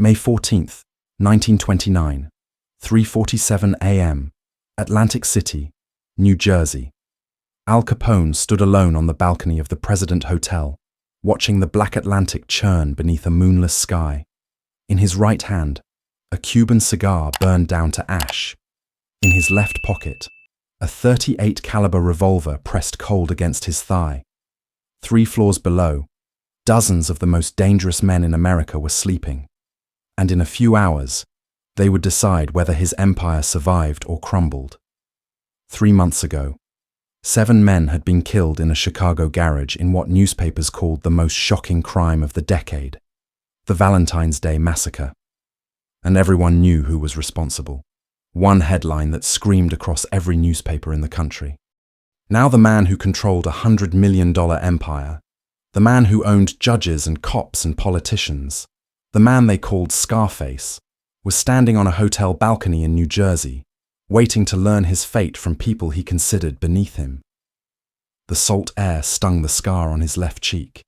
May 14th, 1929, 3:47 a.m., Atlantic City, New Jersey. Al Capone stood alone on the balcony of the President Hotel, watching the black Atlantic churn beneath a moonless sky. In his right hand, a Cuban cigar burned down to ash. In his left pocket, a .38 caliber revolver pressed cold against his thigh. 3 floors below, dozens of the most dangerous men in America were sleeping. And in a few hours, they would decide whether his empire survived or crumbled. 3 months ago, 7 men had been killed in a Chicago garage in what newspapers called the most shocking crime of the decade, the Valentine's Day Massacre. And everyone knew who was responsible. One headline that screamed across every newspaper in the country. Now the man who controlled $100 million empire, the man who owned judges and cops and politicians, the man they called Scarface, was standing on a hotel balcony in New Jersey, waiting to learn his fate from people he considered beneath him. The salt air stung the scar on his left cheek.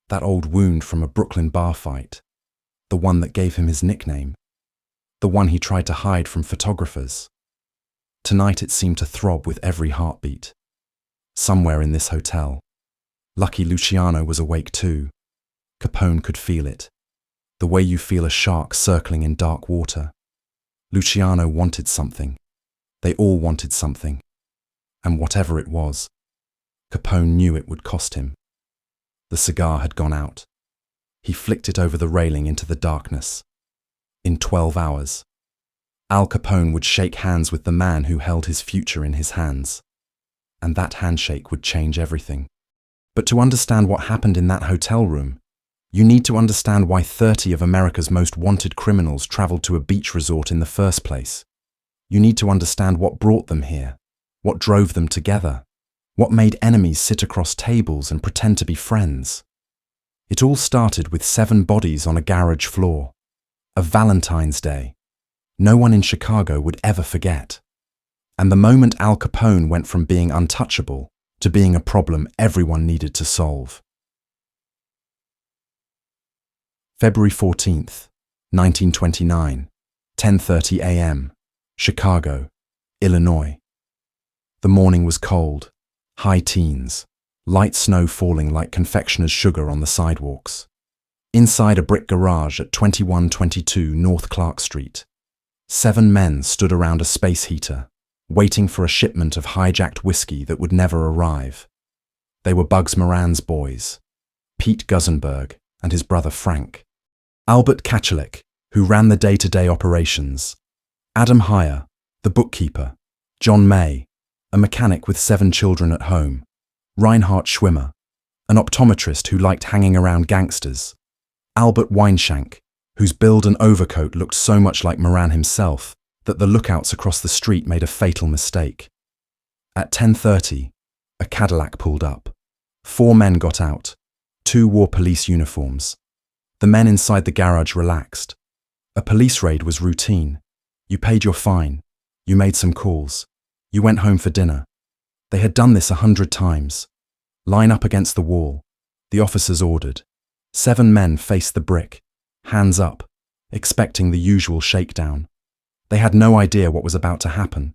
That old wound from a Brooklyn bar fight, the one that gave him his nickname, the one he tried to hide from photographers. Tonight it seemed to throb with every heartbeat. Somewhere in this hotel. Lucky Luciano was awake too. Capone could feel it. The way you feel a shark circling in dark water. Luciano wanted something. They all wanted something. And whatever it was, Capone knew it would cost him. The cigar had gone out. He flicked it over the railing into the darkness. In 12 hours, Al Capone would shake hands with the man who held his future in his hands. And that handshake would change everything. But to understand what happened in that hotel room, you need to understand why 30 of America's most wanted criminals traveled to a beach resort in the first place. You need to understand what brought them here, what drove them together, what made enemies sit across tables and pretend to be friends. It all started with 7 bodies on a garage floor. A Valentine's Day. No one in Chicago would ever forget. And the moment Al Capone went from being untouchable to being a problem everyone needed to solve. February 14th, 1929, 10:30 a.m., Chicago, Illinois. The morning was cold, high teens, light snow falling like confectioner's sugar on the sidewalks. Inside a brick garage at 2122 North Clark Street, 7 men stood around a space heater, waiting for a shipment of hijacked whiskey that would never arrive. They were Bugs Moran's boys, Pete Gusenberg and his brother Frank, Albert Kachalik, who ran the day-to-day operations, Adam Heyer, the bookkeeper, John May, a mechanic with 7 children at home, Reinhard Schwimmer, an optometrist who liked hanging around gangsters, Albert Weinshank, whose build and overcoat looked so much like Moran himself that the lookouts across the street made a fatal mistake. At 10:30, a Cadillac pulled up. 4 men got out. 2 wore police uniforms. The men inside the garage relaxed. A police raid was routine. You paid your fine. You made some calls. You went home for dinner. They had done this 100 times. Line up against the wall. The officers ordered. 7 men faced the brick, hands up, expecting the usual shakedown. They had no idea what was about to happen.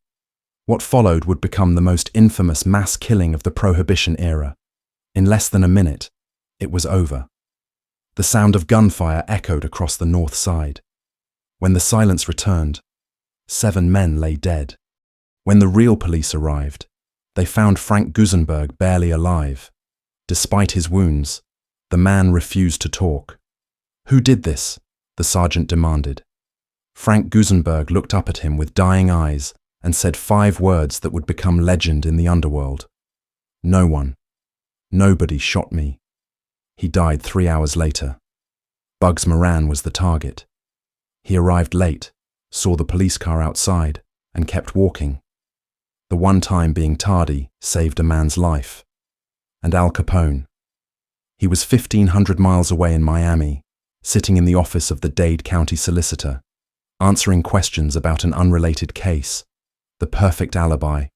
What followed would become the most infamous mass killing of the Prohibition era. In less than a minute, it was over. The sound of gunfire echoed across the north side. When the silence returned, 7 men lay dead. When the real police arrived, they found Frank Gusenberg barely alive. Despite his wounds, the man refused to talk. "Who did this?" the sergeant demanded. Frank Gusenberg looked up at him with dying eyes and said 5 words that would become legend in the underworld. "No one. Nobody shot me." He died 3 hours later. Bugs Moran was the target. He arrived late, saw the police car outside, and kept walking. The one time being tardy saved a man's life. And Al Capone. He was 1,500 miles away in Miami, sitting in the office of the Dade County Solicitor, answering questions about an unrelated case, the perfect alibi,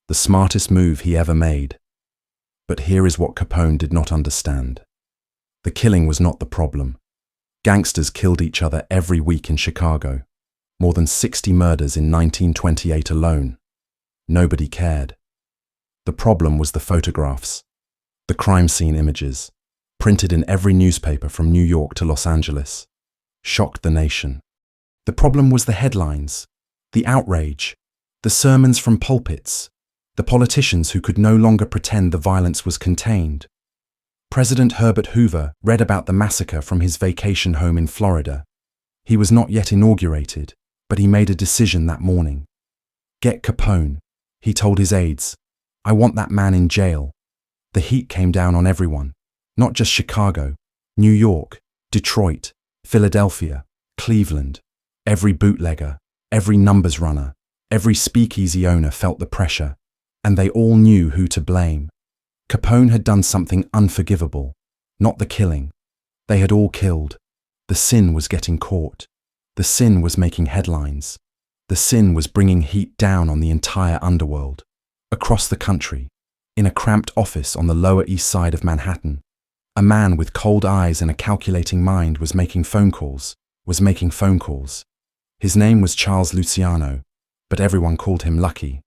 the smartest move he ever made. But here is what Capone did not understand. The killing was not the problem. Gangsters killed each other every week in Chicago. More than 60 murders in 1928 alone. Nobody cared. The problem was the photographs, the crime scene images, printed in every newspaper from New York to Los Angeles. Shocked the nation. The problem was the headlines, the outrage, the sermons from pulpits, the politicians who could no longer pretend the violence was contained. President Herbert Hoover read about the massacre from his vacation home in Florida. He was not yet inaugurated, but he made a decision that morning. Get Capone, he told his aides. I want that man in jail. The heat came down on everyone, not just Chicago, New York, Detroit, Philadelphia, Cleveland. Every bootlegger, every numbers runner, every speakeasy owner felt the pressure, and they all knew who to blame. Capone had done something unforgivable, not the killing. They had all killed. The sin was getting caught. The sin was making headlines. The sin was bringing heat down on the entire underworld. Across the country, in a cramped office on the Lower East Side of Manhattan, a man with cold eyes and a calculating mind was making phone calls. His name was Charles Luciano, but everyone called him Lucky.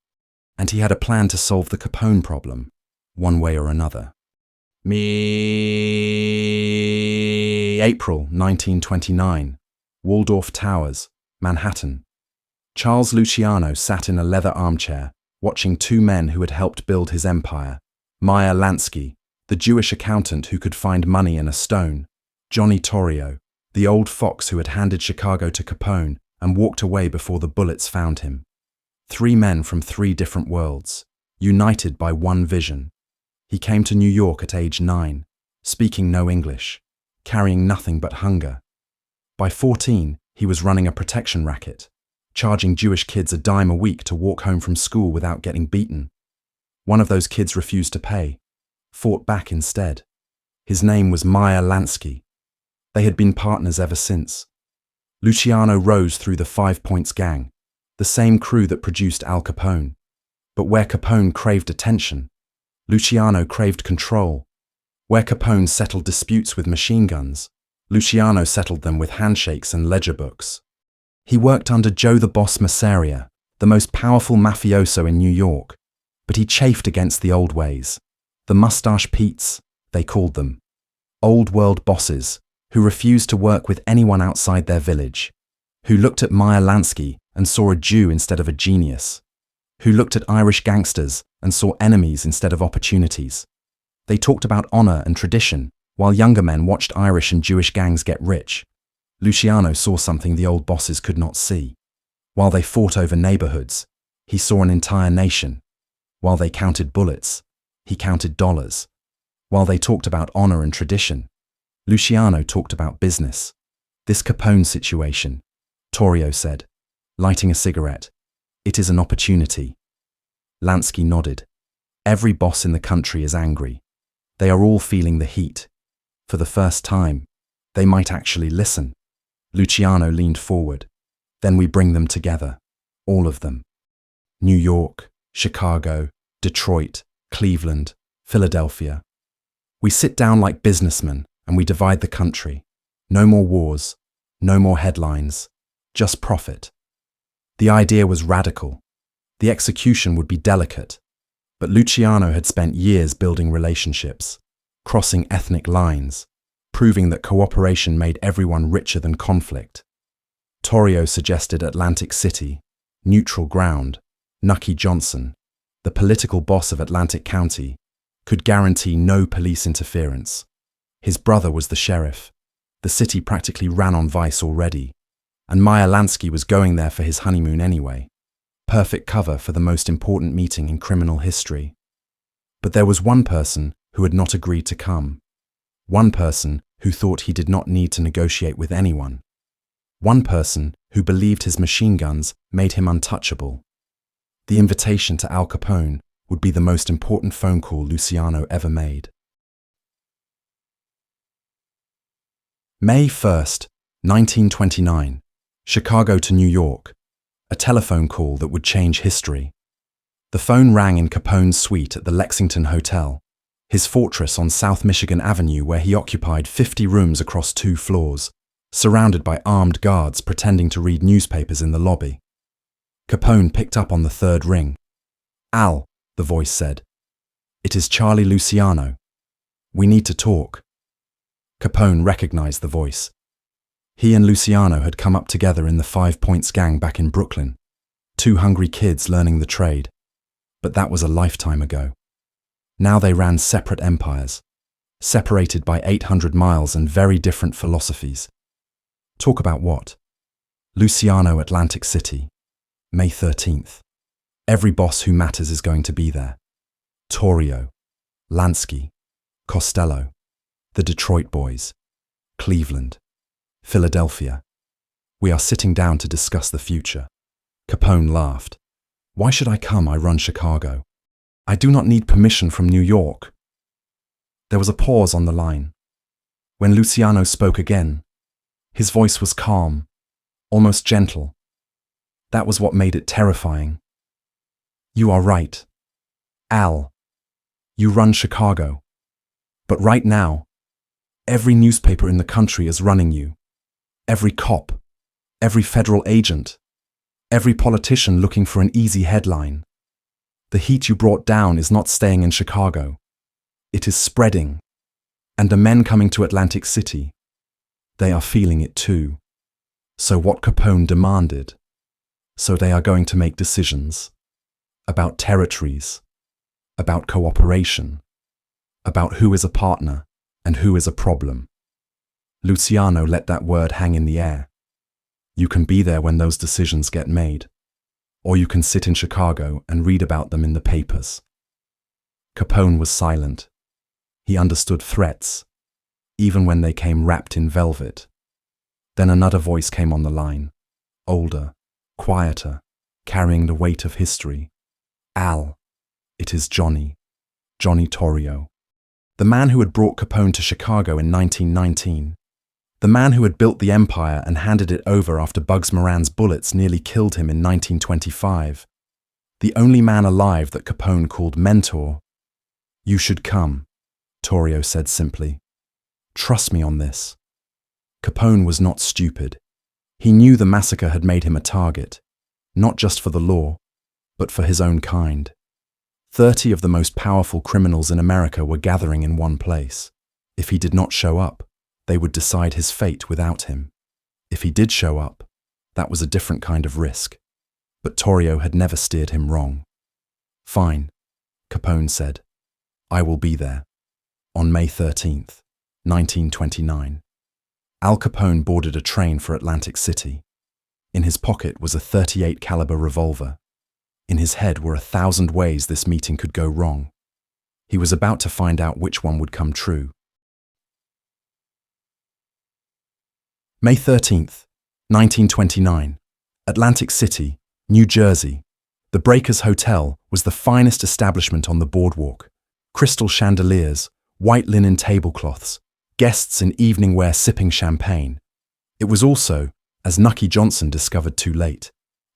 And he had a plan to solve the Capone problem, one way or another. April 1929, Waldorf Towers, Manhattan. Charles Luciano sat in a leather armchair, watching two men who had helped build his empire. Meyer Lansky, the Jewish accountant who could find money in a stone. Johnny Torrio, the old fox who had handed Chicago to Capone and walked away before the bullets found him. Three men from three different worlds, united by one vision. He came to New York at age 9, speaking no English, carrying nothing but hunger. By 14, he was running a protection racket, charging Jewish kids a dime a week to walk home from school without getting beaten. One of those kids refused to pay, fought back instead. His name was Meyer Lansky. They had been partners ever since. Luciano rose through the 5 Points Gang, the same crew that produced Al Capone. But where Capone craved attention, Luciano craved control. Where Capone settled disputes with machine guns, Luciano settled them with handshakes and ledger books. He worked under Joe the Boss Masseria, the most powerful mafioso in New York, but he chafed against the old ways. The Mustache Petes, they called them. Old world bosses who refused to work with anyone outside their village, who looked at Meyer Lansky and saw a Jew instead of a genius, who looked at Irish gangsters and saw enemies instead of opportunities. They talked about honor and tradition, while younger men watched Irish and Jewish gangs get rich. Luciano saw something the old bosses could not see. While they fought over neighborhoods, he saw an entire nation. While they counted bullets, he counted dollars. While they talked about honor and tradition, Luciano talked about business. This Capone situation, Torrio said, lighting a cigarette, it is an opportunity. Lansky nodded. Every boss in the country is angry. They are all feeling the heat. For the first time, they might actually listen. Luciano leaned forward. Then we bring them together. All of them. New York, Chicago, Detroit, Cleveland, Philadelphia. We sit down like businessmen and we divide the country. No more wars, no more headlines, just profit. The idea was radical. The execution would be delicate. But Luciano had spent years building relationships, crossing ethnic lines, proving that cooperation made everyone richer than conflict. Torrio suggested Atlantic City, neutral ground. Nucky Johnson, the political boss of Atlantic County, could guarantee no police interference. His brother was the sheriff. The city practically ran on vice already, and Meyer Lansky was going there for his honeymoon anyway. Perfect cover for the most important meeting in criminal history. But there was one person who had not agreed to come. One person who thought he did not need to negotiate with anyone. One person who believed his machine guns made him untouchable. The invitation to Al Capone would be the most important phone call Luciano ever made. May 1st, 1929, Chicago to New York, a telephone call that would change history. The phone rang in Capone's suite at the Lexington Hotel, his fortress on South Michigan Avenue where he occupied 50 rooms across 2 floors. surrounded by armed guards pretending to read newspapers in the lobby. Capone picked up on the third ring. "Al," the voice said. "It is Charlie Luciano. We need to talk." Capone recognized the voice. He and Luciano had come up together in the 5 Points gang back in Brooklyn, two hungry kids learning the trade. But that was a lifetime ago. Now they ran separate empires, separated by 800 miles and very different philosophies. Talk about what? Luciano, Atlantic City, May 13th. Every boss who matters is going to be there. Torrio, Lansky, Costello, the Detroit boys, Cleveland, Philadelphia. We are sitting down to discuss the future. Capone laughed. "Why should I come? I run Chicago. I do not need permission from New York." There was a pause on the line. When Luciano spoke again, his voice was calm, almost gentle. That was what made it terrifying. "You are right. Al, you run Chicago. But right now, every newspaper in the country is running you. Every cop, every federal agent, every politician looking for an easy headline. The heat you brought down is not staying in Chicago. It is spreading. And the men coming to Atlantic City, they are feeling it too. So what Capone demanded, so they are going to make decisions about territories, about cooperation, about who is a partner and who is a problem." Luciano let that word hang in the air. You can be there when those decisions get made, or you can sit in Chicago and read about them in the papers. Capone was silent. He understood threats, even when they came wrapped in velvet. Then another voice came on the line, older, quieter, carrying the weight of history. "Al, it is Johnny Torrio. The man who had brought Capone to Chicago in 1919. The man who had built the empire and handed it over after Bugs Moran's bullets nearly killed him in 1925. The only man alive that Capone called mentor. "You should come," Torrio said simply. "Trust me on this." Capone was not stupid. He knew the massacre had made him a target, not just for the law, but for his own kind. 30 of the most powerful criminals in America were gathering in one place. If he did not show up, they would decide his fate without him. If he did show up, that was a different kind of risk. But Torrio had never steered him wrong. "Fine," Capone said. "I will be there. On May 13th, 1929. Al Capone boarded a train for Atlantic City. In his pocket was a .38 caliber revolver. In his head were 1,000 ways this meeting could go wrong. He was about to find out which one would come true. May 13th, 1929. Atlantic City, New Jersey. The Breakers Hotel was the finest establishment on the boardwalk. Crystal chandeliers, white linen tablecloths, guests in evening wear sipping champagne. It was also, as Nucky Johnson discovered too late,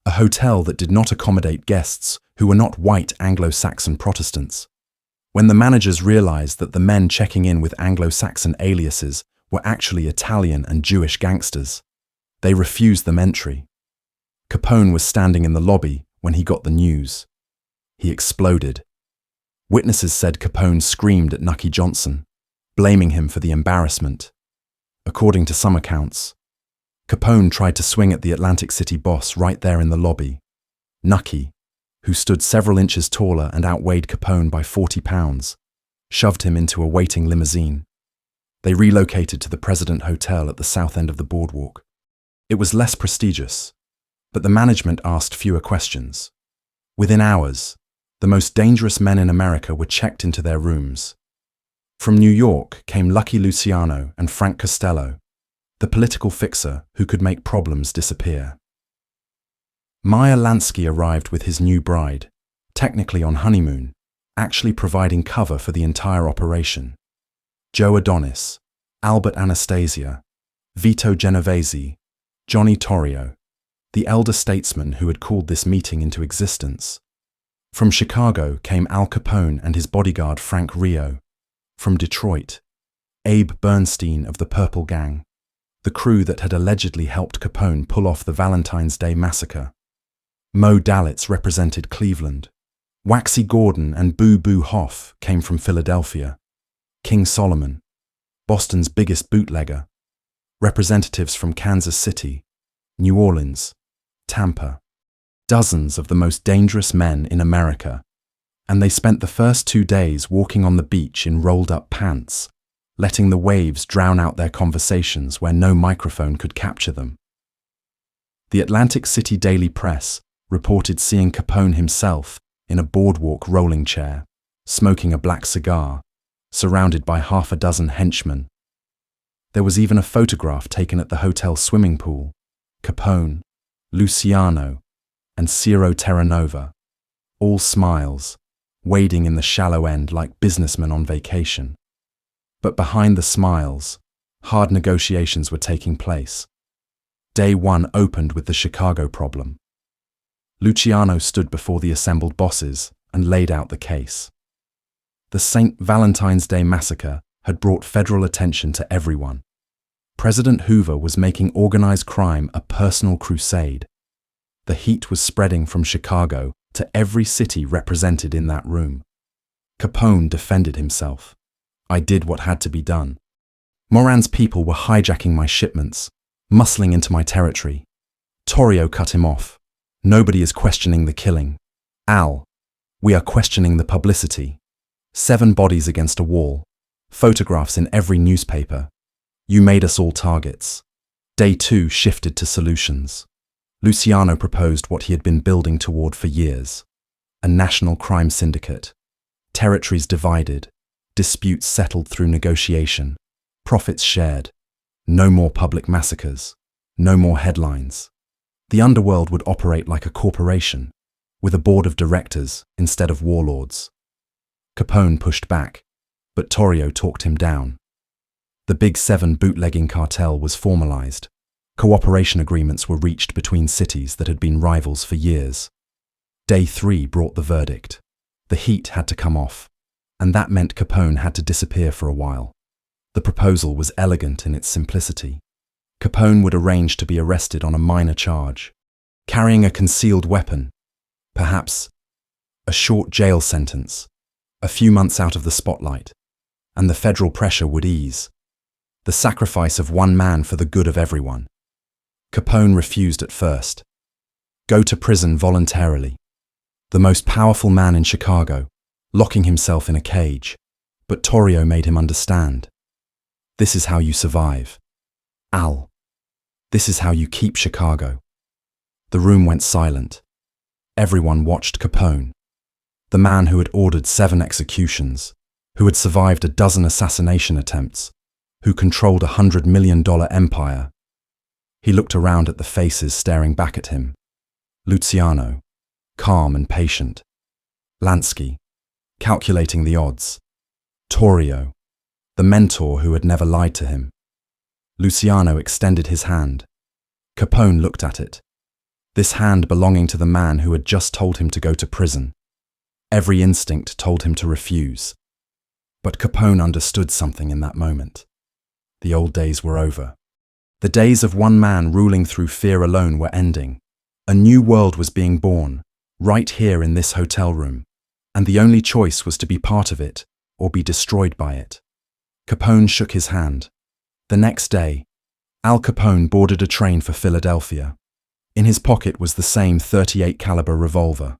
a hotel that did not accommodate guests who were not white Anglo-Saxon Protestants. When the managers realized that the men checking in with Anglo-Saxon aliases were actually Italian and Jewish gangsters, they refused them entry. Capone was standing in the lobby when he got the news. He exploded. Witnesses said Capone screamed at Nucky Johnson, blaming him for the embarrassment. According to some accounts, Capone tried to swing at the Atlantic City boss right there in the lobby. Nucky, who stood several inches taller and outweighed Capone by 40 pounds, shoved him into a waiting limousine. They relocated to the President Hotel at the south end of the boardwalk. It was less prestigious, but the management asked fewer questions. Within hours, the most dangerous men in America were checked into their rooms. From New York came Lucky Luciano and Frank Costello, the political fixer who could make problems disappear. Meyer Lansky arrived with his new bride, technically on honeymoon, actually providing cover for the entire operation. Joe Adonis, Albert Anastasia, Vito Genovese, Johnny Torrio, the elder statesman who had called this meeting into existence. From Chicago came Al Capone and his bodyguard Frank Rio. From Detroit, Abe Bernstein of the Purple Gang. the crew that had allegedly helped Capone pull off the Valentine's Day massacre. Mo Dalitz represented Cleveland. Waxy Gordon and Boo Boo Hoff came from Philadelphia. King Solomon, Boston's biggest bootlegger. Representatives from Kansas City, New Orleans, Tampa. Dozens of the most dangerous men in America. And they spent the first 2 days walking on the beach in rolled-up pants, letting the waves drown out their conversations where no microphone could capture them. The Atlantic City Daily Press reported seeing Capone himself in a boardwalk rolling chair, smoking a black cigar, surrounded by half a dozen henchmen. There was even a photograph taken at the hotel swimming pool. Capone, Luciano, and Ciro Terranova, all smiles, wading in the shallow end like businessmen on vacation. But behind the smiles, hard negotiations were taking place. Day 1 opened with the Chicago problem. Luciano stood before the assembled bosses and laid out the case. The St. Valentine's Day massacre had brought federal attention to everyone. President Hoover was making organized crime a personal crusade. The heat was spreading from Chicago to every city represented in that room. Capone defended himself. I did what had to be done. Moran's people were hijacking my shipments, muscling into my territory. Torrio cut him off. Nobody is questioning the killing. Al, we are questioning the publicity. 7 bodies against a wall. Photographs in every newspaper. You made us all targets. Day 2 shifted to solutions. Luciano proposed what he had been building toward for years. A national crime syndicate. Territories divided. Disputes settled through negotiation. Profits shared. No more public massacres. No more headlines. The Underworld would operate like a corporation, with a board of directors instead of warlords. Capone pushed back, but Torrio talked him down. The Big 7 bootlegging cartel was formalized. Cooperation agreements were reached between cities that had been rivals for years. Day 3 brought the verdict. The heat had to come off, and that meant Capone had to disappear for a while. The proposal was elegant in its simplicity. Capone would arrange to be arrested on a minor charge, carrying a concealed weapon, perhaps a short jail sentence, a few months out of the spotlight, and the federal pressure would ease. The sacrifice of one man for the good of everyone. Capone refused at first. Go to prison voluntarily. The most powerful man in Chicago, locking himself in a cage. But Torrio made him understand. This is how you survive. Al, this is how you keep Chicago. The room went silent. Everyone watched Capone, the man who had ordered 7 executions, who had survived a dozen assassination attempts, who controlled a $100 million empire. He looked around at the faces staring back at him. Luciano, calm and patient. Lansky, calculating the odds. Torrio, the mentor who had never lied to him. Luciano extended his hand. Capone looked at it. This hand belonging to the man who had just told him to go to prison. Every instinct told him to refuse. But Capone understood something in that moment. The old days were over. The days of one man ruling through fear alone were ending. A new world was being born, right here in this hotel room, and the only choice was to be part of it or be destroyed by it. Capone shook his hand. The next day, Al Capone boarded a train for Philadelphia. In his pocket was the same .38 caliber revolver.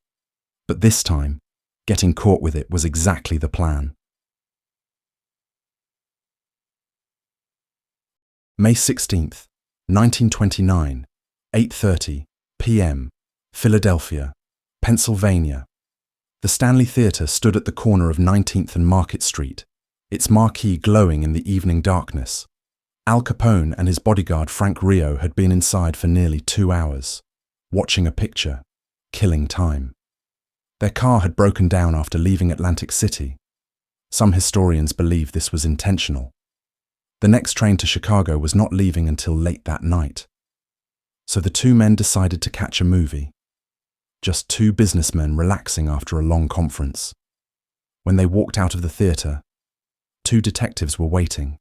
But this time, getting caught with it was exactly the plan. May 16th, 1929, 8:30 p.m., Philadelphia, Pennsylvania. The Stanley Theatre stood at the corner of 19th and Market Street, its marquee glowing in the evening darkness. Al Capone and his bodyguard Frank Rio had been inside for nearly 2 hours, watching a picture, killing time. Their car had broken down after leaving Atlantic City. Some historians believe this was intentional. The next train to Chicago was not leaving until late that night. So the 2 men decided to catch a movie. Just 2 businessmen relaxing after a long conference. When they walked out of the theatre, 2 detectives were waiting.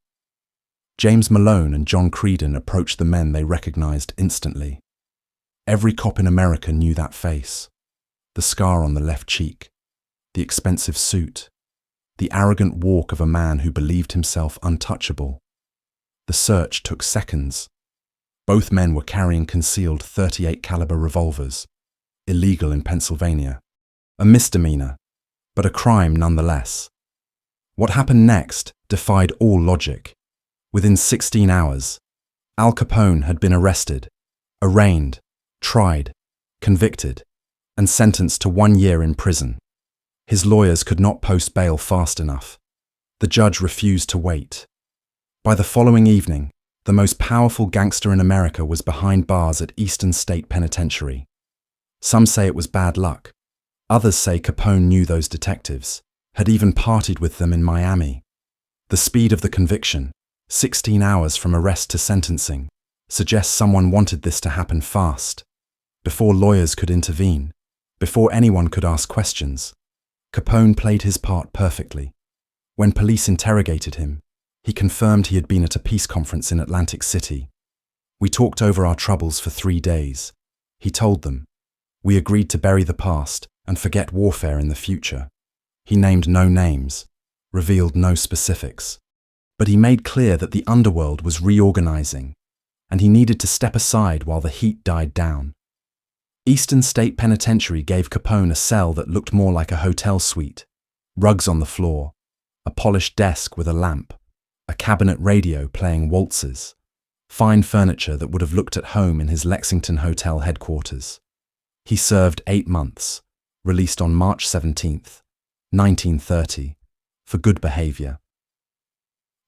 James Malone and John Creedon approached the men they recognized instantly. Every cop in America knew that face. The scar on the left cheek, the expensive suit, the arrogant walk of a man who believed himself untouchable. The search took seconds. Both men were carrying concealed .38 caliber revolvers, illegal in Pennsylvania. A misdemeanor, but a crime nonetheless. What happened next defied all logic. Within 16 hours, Al Capone had been arrested, arraigned, tried, convicted, and sentenced to 1 year in prison. His lawyers could not post bail fast enough. The judge refused to wait. By the following evening, the most powerful gangster in America was behind bars at Eastern State Penitentiary. Some say it was bad luck. Others say Capone knew those detectives, had even partied with them in Miami. The speed of the conviction, 16 hours from arrest to sentencing, suggests someone wanted this to happen fast. Before lawyers could intervene, before anyone could ask questions, Capone played his part perfectly. When police interrogated him, he confirmed he had been at a peace conference in Atlantic City. "We talked over our troubles for 3 days," he told them. "We agreed to bury the past and forget warfare in the future." He named no names, revealed no specifics, but he made clear that the Underworld was reorganizing, and he needed to step aside while the heat died down. Eastern State Penitentiary gave Capone a cell that looked more like a hotel suite, rugs on the floor, a polished desk with a lamp, a cabinet radio playing waltzes, fine furniture that would have looked at home in his Lexington hotel headquarters. He served 8 months, released on March 17th, 1930, for good behavior.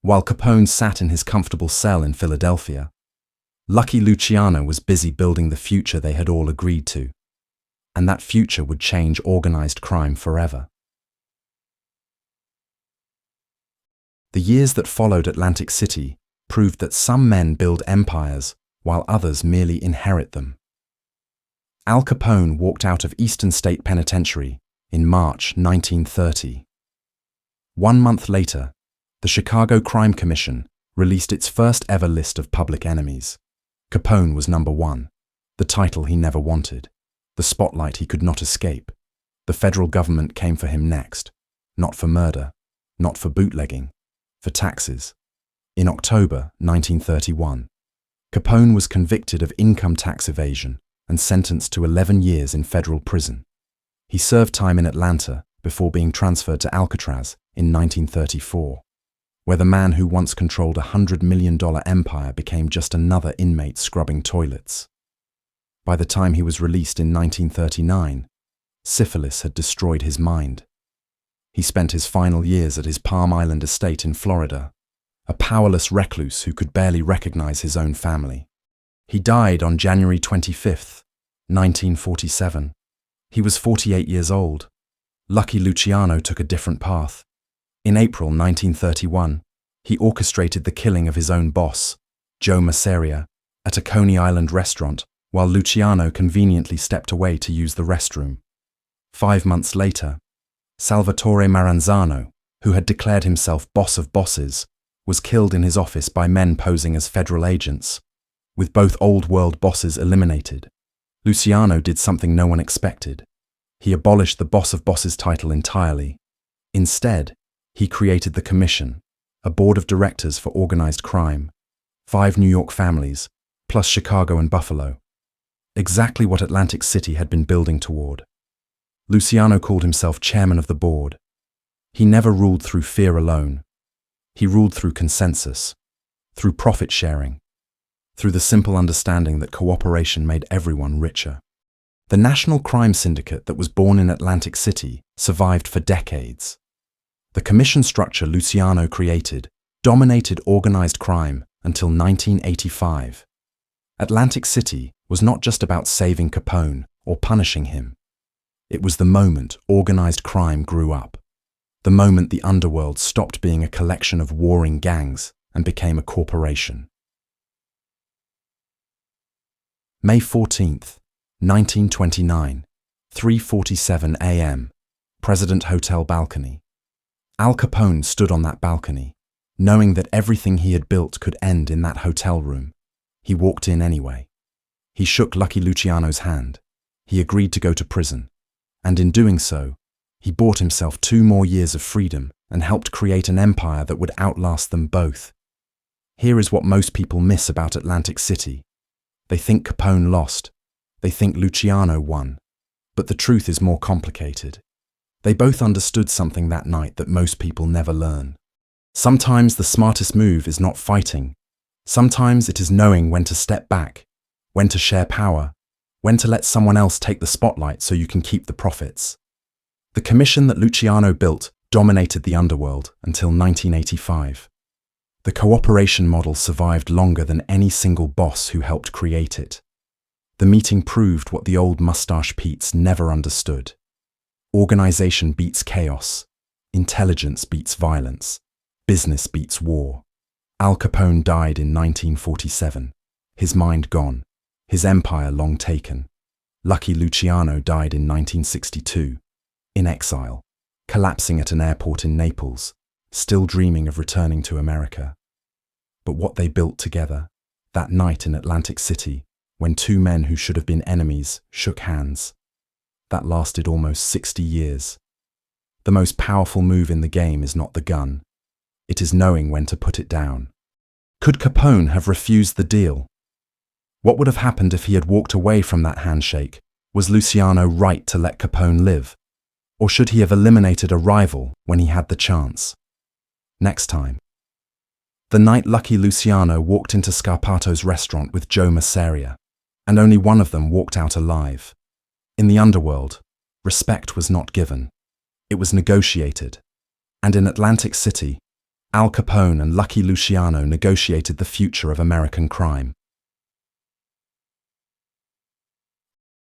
While Capone sat in his comfortable cell in Philadelphia, Lucky Luciano was busy building the future they had all agreed to, and that future would change organized crime forever. The years that followed Atlantic City proved that some men build empires while others merely inherit them. Al Capone walked out of Eastern State Penitentiary in March 1930. 1 month later, the Chicago Crime Commission released its first ever list of public enemies. Capone was number 1, the title he never wanted, the spotlight he could not escape. The federal government came for him next, not for murder, not for bootlegging, for taxes. In October 1931, Capone was convicted of income tax evasion and sentenced to 11 years in federal prison. He served time in Atlanta before being transferred to Alcatraz in 1934, where the man who once controlled a $100 million empire became just another inmate scrubbing toilets. By the time he was released in 1939, syphilis had destroyed his mind. He spent his final years at his Palm Island estate in Florida, a powerless recluse who could barely recognize his own family. He died on January 25, 1947. He was 48 years old. Lucky Luciano took a different path. In April 1931, he orchestrated the killing of his own boss, Joe Masseria, at a Coney Island restaurant while Luciano conveniently stepped away to use the restroom. 5 months later, Salvatore Maranzano, who had declared himself boss of bosses, was killed in his office by men posing as federal agents. With both old world bosses eliminated, Luciano did something no one expected. He abolished the boss of bosses title entirely. Instead, he created the Commission, a board of directors for organized crime, 5 New York families, plus Chicago and Buffalo. Exactly what Atlantic City had been building toward. Luciano called himself chairman of the board. He never ruled through fear alone. He ruled through consensus, through profit sharing, through the simple understanding that cooperation made everyone richer. The national crime syndicate that was born in Atlantic City survived for decades. The commission structure Luciano created dominated organized crime until 1985. Atlantic City was not just about saving Capone or punishing him. It was the moment organized crime grew up, the moment the underworld stopped being a collection of warring gangs and became a corporation. May 14th, 1929, 3:47 a.m., President Hotel balcony. Al Capone stood on that balcony, Knowing that everything he had built could end in that hotel room, he walked in anyway. He shook Lucky Luciano's hand. He agreed to go to prison. And in doing so, he bought himself 2 more years of freedom and helped create an empire that would outlast them both. Here is what most people miss about Atlantic City. They think Capone lost. They think Luciano won. But the truth is more complicated. They both understood something that night that most people never learn. Sometimes the smartest move is not fighting. Sometimes it is knowing when to step back, when to share power, when to let someone else take the spotlight so you can keep the profits. The commission that Luciano built dominated the underworld until 1985. The cooperation model survived longer than any single boss who helped create it. The meeting proved what the old Mustache Pete's never understood. Organization beats chaos. Intelligence beats violence. Business beats war. Al Capone died in 1947. His mind gone. His empire long taken. Lucky Luciano died in 1962. In exile. Collapsing at an airport in Naples. Still dreaming of returning to America. But what they built together, that night in Atlantic City, when 2 men who should have been enemies shook hands, that lasted almost 60 years. The most powerful move in the game is not the gun. It is knowing when to put it down. Could Capone have refused the deal? What would have happened if he had walked away from that handshake? Was Luciano right to let Capone live? Or should he have eliminated a rival when he had the chance? Next time. The night Lucky Luciano walked into Scarpato's restaurant with Joe Masseria, and only one of them walked out alive. In the underworld, respect was not given. It was negotiated. And in Atlantic City, Al Capone and Lucky Luciano negotiated the future of American crime.